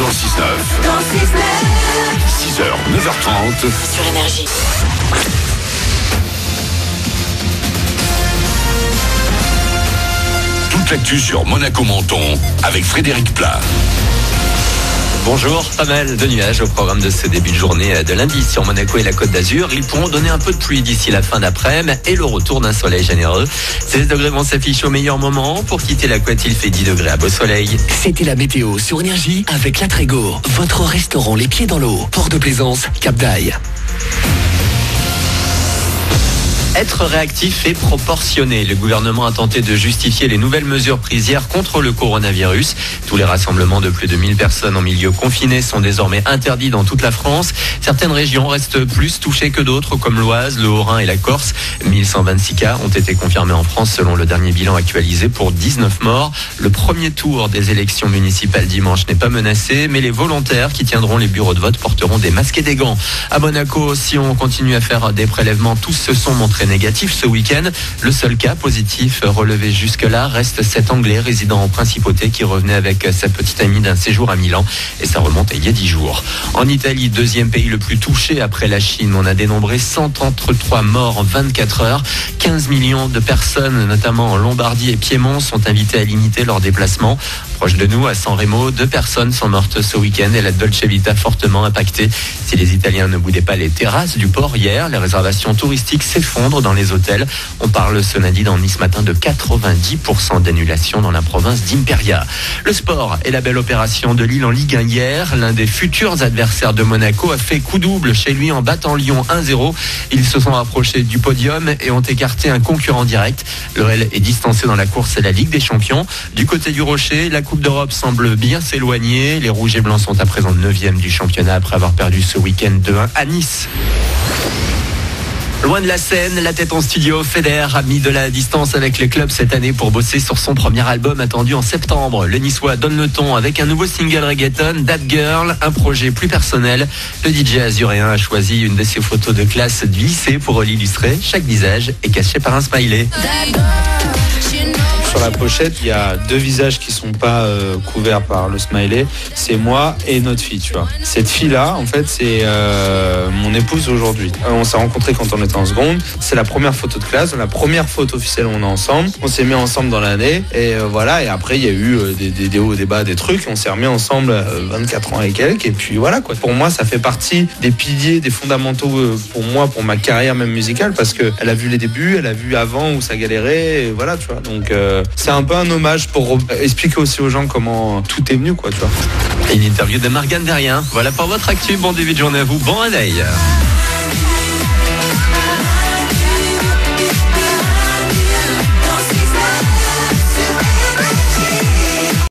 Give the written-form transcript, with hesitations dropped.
dans le 6-9. Dans le 6-9. 6h, 9h30. Sur Énergie. Toute l'actu sur Monaco-Menton avec Frédéric Plat. Bonjour, pas mal de nuages au programme de ce début de journée de lundi sur Monaco et la Côte d'Azur. Ils pourront donner un peu de pluie d'ici la fin d'après-midi et le retour d'un soleil généreux. 16 degrés vont s'afficher au meilleur moment. Pour quitter la côte, il fait 10 degrés à beau soleil. C'était la météo sur Énergie avec La Trégo, votre restaurant les pieds dans l'eau. Port de Plaisance, Cap d'Aille. Être réactif et proportionné. Le gouvernement a tenté de justifier les nouvelles mesures prises hier contre le coronavirus. Tous les rassemblements de plus de 1000 personnes en milieu confiné sont désormais interdits dans toute la France. Certaines régions restent plus touchées que d'autres, comme l'Oise, le Haut-Rhin et la Corse. 1126 cas ont été confirmés en France selon le dernier bilan actualisé pour 19 morts. Le premier tour des élections municipales dimanche n'est pas menacé, mais les volontaires qui tiendront les bureaux de vote porteront des masques et des gants. À Monaco, si on continue à faire des prélèvements, tous se sont montrés négatif ce week-end. Le seul cas positif relevé jusque-là reste cet Anglais résident en principauté qui revenait avec sa petite amie d'un séjour à Milan et ça remonte il y a 10 jours. En Italie, deuxième pays le plus touché après la Chine, on a dénombré 133 morts en 24 heures. 15 millions de personnes, notamment en Lombardie et Piémont, sont invitées à limiter leurs déplacements. Proche de nous, à San Remo, 2 personnes sont mortes ce week-end et la Dolce Vita fortement impactée. Si les Italiens ne boudaient pas les terrasses du port hier, les réservations touristiques s'effondrent dans les hôtels. On parle ce lundi dans Nice Matin de 90% d'annulation dans la province d'Imperia. Le sport et la belle opération de Lille en Ligue 1 hier. L'un des futurs adversaires de Monaco a fait coup double chez lui en battant Lyon 1-0. Ils se sont rapprochés du podium et ont écarté un concurrent direct. Le Real est distancé dans la course à la Ligue des Champions. Du côté du Rocher, la Coupe d'Europe semble bien s'éloigner. Les Rouges et Blancs sont à présent 9e du championnat après avoir perdu ce week-end 2-1 à Nice. Loin de la scène, la tête en studio, Feder a mis de la distance avec le club cette année pour bosser sur son premier album attendu en septembre. Le Niçois donne le ton avec un nouveau single reggaeton, That Girl, un projet plus personnel. Le DJ azuréen a choisi une de ses photos de classe du lycée pour l'illustrer. Chaque visage est caché par un smiley. Sur la pochette, il y a 2 visages qui sont pas couverts par le smiley. C'est moi et notre fille, tu vois. Cette fille-là, en fait, c'est mon épouse aujourd'hui. On s'est rencontrés quand on était en seconde. C'est la première photo de classe, la première photo officielle où on est ensemble. On s'est mis ensemble dans l'année et voilà. Et après, il y a eu des hauts, des bas, des trucs. On s'est remis ensemble 24 ans et quelques. Et puis voilà, quoi. Pour moi, ça fait partie des piliers, des fondamentaux pour moi, pour ma carrière même musicale, parce que elle a vu les débuts, elle a vu avant où ça galérait. Et voilà, tu vois. Donc c'est un peu un hommage pour expliquer aussi aux gens comment tout est venu, quoi, tu vois. Une interview de Morgane Derrien. Voilà pour votre actu. Bon début de journée à vous. Bon réveil.